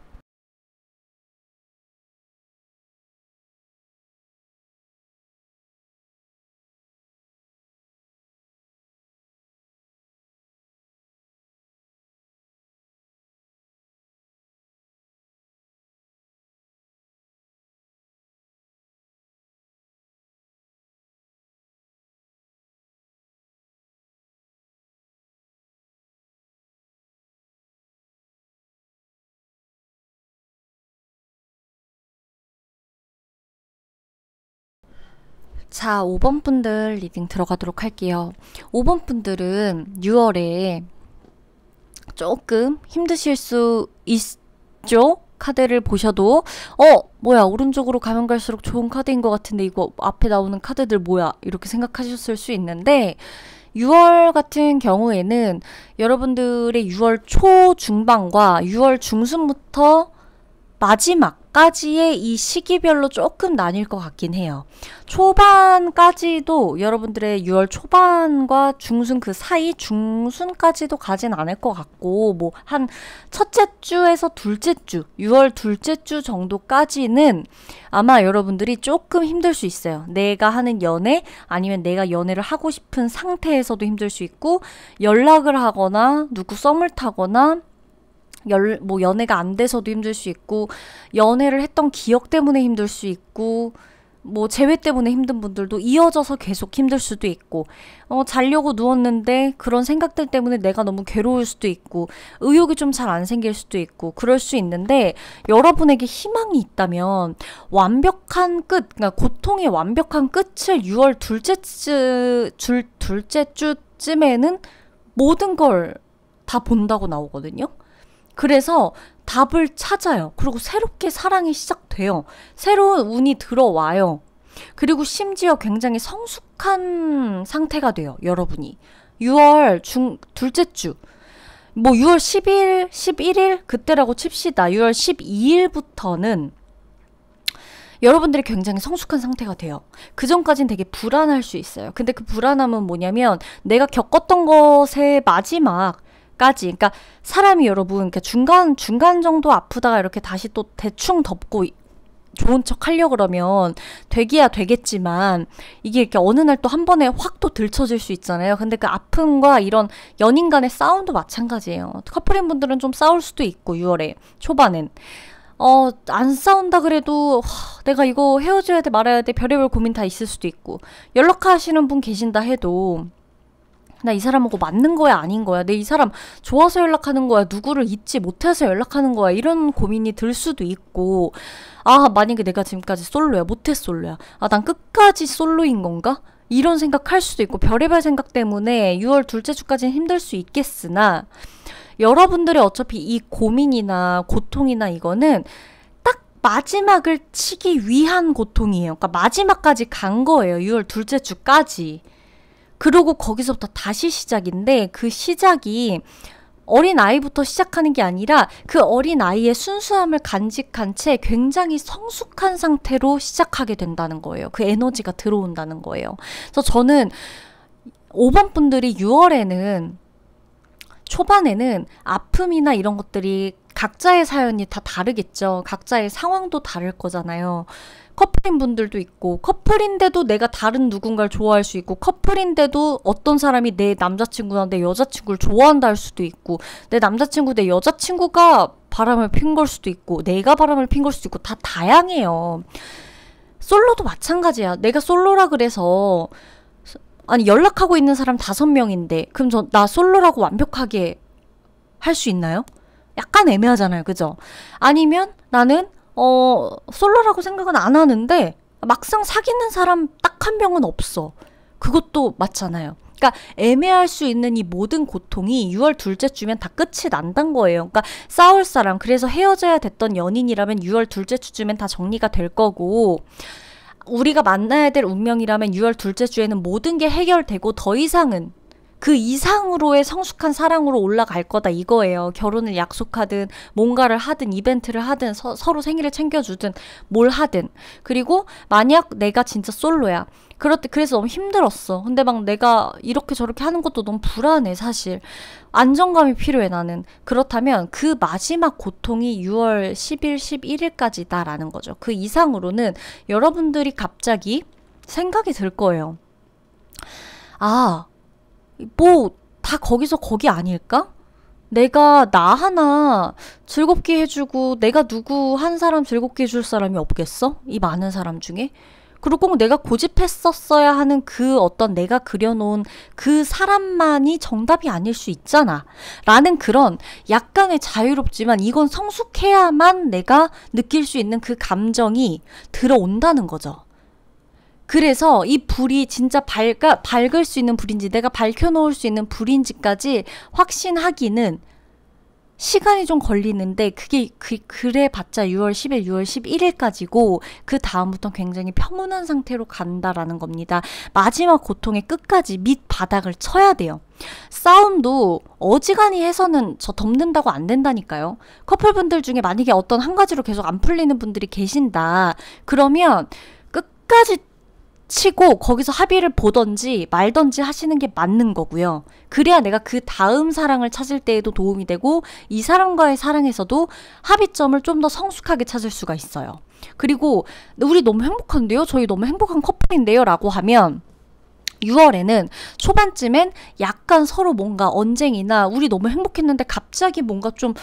자, 5번분들 리딩 들어가도록 할게요. 5번분들은 6월에 조금 힘드실 수 있죠? 카드를 보셔도 뭐야, 오른쪽으로 가면 갈수록 좋은 카드인 것 같은데 이거 앞에 나오는 카드들 뭐야, 이렇게 생각하셨을 수 있는데, 6월 같은 경우에는 여러분들의 6월 초중반과 6월 중순부터 마지막까지의 이 시기별로 조금 나뉠 것 같긴 해요. 초반까지도 여러분들의 6월 초반과 중순 그 사이, 중순까지도 가진 않을 것 같고, 뭐 한 첫째 주에서 둘째 주, 6월 둘째 주 정도까지는 아마 여러분들이 조금 힘들 수 있어요. 내가 하는 연애, 아니면 내가 연애를 하고 싶은 상태에서도 힘들 수 있고, 연락을 하거나 누구 썸을 타거나 연애가 안 돼서도 힘들 수 있고, 연애를 했던 기억 때문에 힘들 수 있고, 뭐 재회 때문에 힘든 분들도 이어져서 계속 힘들 수도 있고, 자려고 누웠는데 그런 생각들 때문에 내가 너무 괴로울 수도 있고, 의욕이 좀 잘 안 생길 수도 있고, 그럴 수 있는데, 여러분에게 희망이 있다면 완벽한 끝, 그러니까 고통의 완벽한 끝을 6월 둘째 주쯤에는 모든 걸 다 본다고 나오거든요. 그래서 답을 찾아요. 그리고 새롭게 사랑이 시작돼요. 새로운 운이 들어와요. 그리고 심지어 굉장히 성숙한 상태가 돼요. 여러분이. 6월 둘째 주. 뭐 6월 10일, 11일 그때라고 칩시다. 6월 12일부터는 여러분들이 굉장히 성숙한 상태가 돼요. 그 전까진 되게 불안할 수 있어요. 근데 그 불안함은 뭐냐면 내가 겪었던 것의 마지막까지, 그러니까 사람이 여러분, 그러니까 중간 정도 아프다가 이렇게 다시 또 대충 덮고 좋은 척 하려고 그러면 되기야 되겠지만, 이게 이렇게 어느 날 또 한 번에 확 또 들쳐질 수 있잖아요. 근데 그 아픔과 이런 연인 간의 싸움도 마찬가지예요. 커플인 분들은 좀 싸울 수도 있고, 6월에 초반엔. 안 싸운다 그래도 내가 이거 헤어져야 돼 말아야 돼 별의별 고민 다 있을 수도 있고, 연락하시는 분 계신다 해도 나 이 사람하고 맞는 거야 아닌 거야, 내 이 사람 좋아서 연락하는 거야, 누구를 잊지 못해서 연락하는 거야, 이런 고민이 들 수도 있고, 만약에 내가 지금까지 솔로야, 모태 솔로야, 난 끝까지 솔로인 건가? 이런 생각할 수도 있고, 별의별 생각 때문에 6월 둘째 주까지는 힘들 수 있겠으나, 여러분들의 어차피 이 고민이나 고통이나 이거는 딱 마지막을 치기 위한 고통이에요. 그러니까 마지막까지 간 거예요. 6월 둘째 주까지. 그리고 거기서부터 다시 시작인데, 그 시작이 어린 아이부터 시작하는 게 아니라 그 어린 아이의 순수함을 간직한 채 굉장히 성숙한 상태로 시작하게 된다는 거예요. 그 에너지가 들어온다는 거예요. 그래서 저는 5번 분들이 6월에는 초반에는 아픔이나 이런 것들이 각자의 사연이 다 다르겠죠. 각자의 상황도 다를 거잖아요. 커플인 분들도 있고, 커플인데도 내가 다른 누군가를 좋아할 수 있고, 커플인데도 어떤 사람이 내 남자친구나 내 여자친구를 좋아한다 할 수도 있고, 내 남자친구, 내 여자친구가 바람을 핀 걸 수도 있고, 내가 바람을 핀 걸 수도 있고, 다 다양해요. 솔로도 마찬가지야. 내가 솔로라 그래서, 아니 연락하고 있는 사람 5명인데 그럼 나 솔로라고 완벽하게 할 수 있나요? 약간 애매하잖아요. 그죠? 아니면 나는 솔로라고 생각은 안 하는데 막상 사귀는 사람 딱 한 명은 없어. 그것도 맞잖아요. 그러니까 애매할 수 있는 이 모든 고통이 6월 둘째 주면 다 끝이 난단 거예요. 그러니까 싸울 사람, 그래서 헤어져야 됐던 연인이라면 6월 둘째 주쯤엔 다 정리가 될 거고, 우리가 만나야 될 운명이라면 6월 둘째 주에는 모든 게 해결되고 더 이상은 그 이상으로의 성숙한 사랑으로 올라갈 거다 이거예요. 결혼을 약속하든 뭔가를 하든 이벤트를 하든 서로 생일을 챙겨주든 뭘 하든. 그리고 만약 내가 진짜 솔로야. 그래서 너무 힘들었어. 근데 막 내가 이렇게 저렇게 하는 것도 너무 불안해, 사실. 안정감이 필요해, 나는. 그렇다면 그 마지막 고통이 6월 10일, 11일까지다라는 거죠. 그 이상으로는 여러분들이 갑자기 생각이 들 거예요. 다 거기서 거기 아닐까? 내가 나 하나 즐겁게 해주고 내가 누구 한 사람 즐겁게 해줄 사람이 없겠어? 이 많은 사람 중에? 그리고 꼭 내가 고집했었어야 하는 그 어떤 내가 그려놓은 그 사람만이 정답이 아닐 수 있잖아. 라는 그런 약간의 자유롭지만 이건 성숙해야만 내가 느낄 수 있는 그 감정이 들어온다는 거죠. 그래서 이 불이 진짜 밝을 수 있는 불인지 내가 밝혀놓을 수 있는 불인지까지 확신하기는 시간이 좀 걸리는데, 그게 그래 봤자 6월 10일, 6월 11일까지고 그 다음부터 굉장히 평온한 상태로 간다라는 겁니다. 마지막 고통의 끝까지 밑바닥을 쳐야 돼요. 싸움도 어지간히 해서는 저 덮는다고 안 된다니까요. 커플분들 중에 만약에 어떤 한 가지로 계속 안 풀리는 분들이 계신다. 그러면 끝까지 치고 거기서 합의를 보던지 말던지 하시는 게 맞는 거고요. 그래야 내가 그 다음 사랑을 찾을 때에도 도움이 되고 이 사람과의 사랑에서도 합의점을 좀 더 성숙하게 찾을 수가 있어요. 그리고 우리 너무 행복한데요? 저희 너무 행복한 커플인데요? 라고 하면 6월에는 초반쯤엔 약간 서로 뭔가 언쟁이나 우리 너무 행복했는데 갑자기 뭔가 좀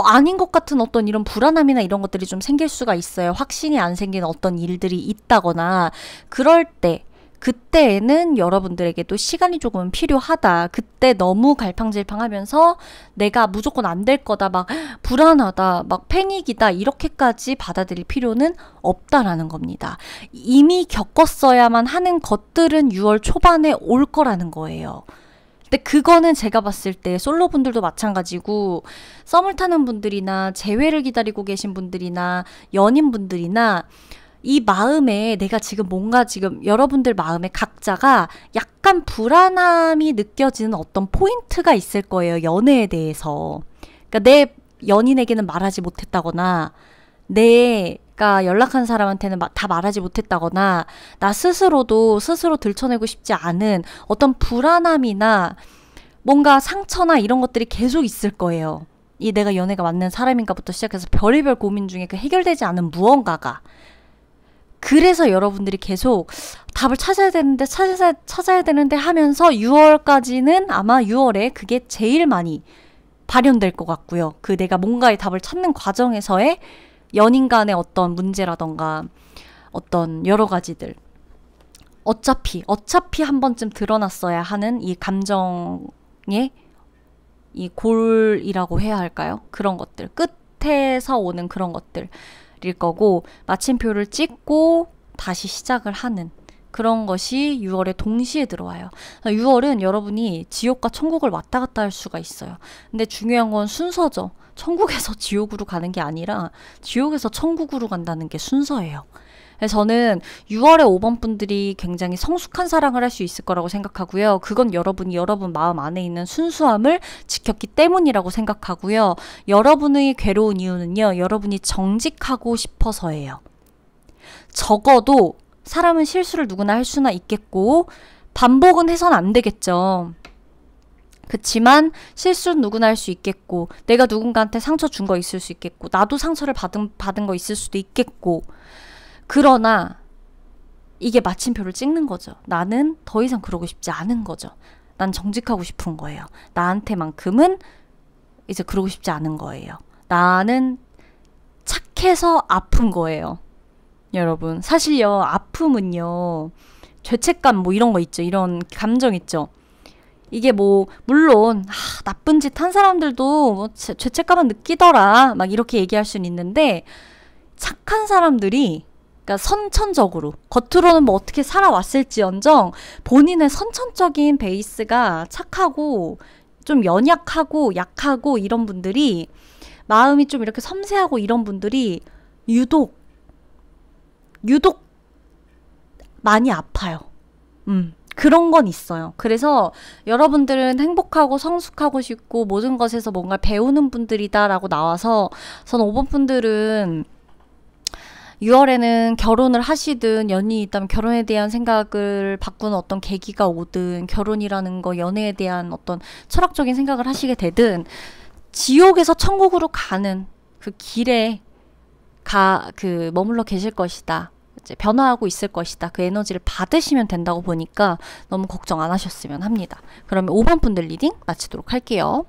아닌 것 같은 어떤 이런 불안함이나 이런 것들이 좀 생길 수가 있어요. 확신이 안 생기는 어떤 일들이 있다거나 그럴 때 그때에는 여러분들에게도 시간이 조금 필요하다. 그때 너무 갈팡질팡하면서 내가 무조건 안 될 거다, 막 불안하다, 막 패닉이다 이렇게까지 받아들일 필요는 없다라는 겁니다. 이미 겪었어야만 하는 것들은 6월 초반에 올 거라는 거예요. 근데 그거는 제가 봤을 때 솔로분들도 마찬가지고 썸을 타는 분들이나 재회를 기다리고 계신 분들이나 연인분들이나 이 마음에 내가 지금 뭔가 지금 여러분들 마음에 각자가 약간 불안함이 느껴지는 어떤 포인트가 있을 거예요. 연애에 대해서. 그러니까 내 연인에게는 말하지 못했다거나 내가 연락한 사람한테는 다 말하지 못했다거나 나 스스로도 스스로 들춰내고 싶지 않은 어떤 불안함이나 뭔가 상처나 이런 것들이 계속 있을 거예요. 이 내가 연애가 맞는 사람인가부터 시작해서 별의별 고민 중에 그 해결되지 않은 무언가가. 그래서 여러분들이 계속 답을 찾아야 되는데 하면서 6월까지는 아마 6월에 그게 제일 많이 발현될 것 같고요. 그 내가 뭔가의 답을 찾는 과정에서의 연인 간의 어떤 문제라던가 어떤 여러 가지들. 어차피 한 번쯤 드러났어야 하는 이 감정의 이 골이라고 해야 할까요? 그런 것들. 끝에서 오는 그런 것들. 일 거고 마침표를 찍고 다시 시작을 하는 그런 것이 6월에 동시에 들어와요. 6월은 여러분이 지옥과 천국을 왔다 갔다 할 수가 있어요. 근데 중요한 건 순서죠. 천국에서 지옥으로 가는 게 아니라 지옥에서 천국으로 간다는 게 순서예요. 그래서 저는 6월에 5번 분들이 굉장히 성숙한 사랑을 할 수 있을 거라고 생각하고요. 그건 여러분이 여러분 마음 안에 있는 순수함을 지켰기 때문이라고 생각하고요. 여러분의 괴로운 이유는요. 여러분이 정직하고 싶어서예요. 적어도 사람은 실수를 누구나 할 수나 있겠고 반복은 해선 안 되겠죠. 그치만 실수는 누구나 할 수 있겠고 내가 누군가한테 상처 준 거 있을 수 있겠고 나도 상처를 받은 거 있을 수도 있겠고 그러나 이게 마침표를 찍는 거죠. 나는 더 이상 그러고 싶지 않은 거죠. 난 정직하고 싶은 거예요. 나한테만큼은 이제 그러고 싶지 않은 거예요. 나는 착해서 아픈 거예요. 여러분 사실요 아픔은요 죄책감 뭐 이런 거 있죠. 이런 감정 있죠. 이게 뭐 물론 나쁜 짓 한 사람들도 뭐 죄책감은 느끼더라 막 이렇게 얘기할 수는 있는데 착한 사람들이 그러니까 선천적으로 겉으로는 뭐 어떻게 살아왔을지언정 본인의 선천적인 베이스가 착하고 좀 연약하고 약하고 이런 분들이 마음이 좀 이렇게 섬세하고 이런 분들이 유독 많이 아파요. 그런 건 있어요. 그래서 여러분들은 행복하고 성숙하고 싶고 모든 것에서 뭔가 배우는 분들이다라고 나와서 저는 5번 분들은 6월에는 결혼을 하시든 연인이 있다면 결혼에 대한 생각을 바꾸는 어떤 계기가 오든 결혼이라는 거 연애에 대한 어떤 철학적인 생각을 하시게 되든 지옥에서 천국으로 가는 그 길에 머물러 계실 것이다. 이제 변화하고 있을 것이다. 그 에너지를 받으시면 된다고 보니까 너무 걱정 안 하셨으면 합니다. 그러면 5번 분들 리딩 마치도록 할게요.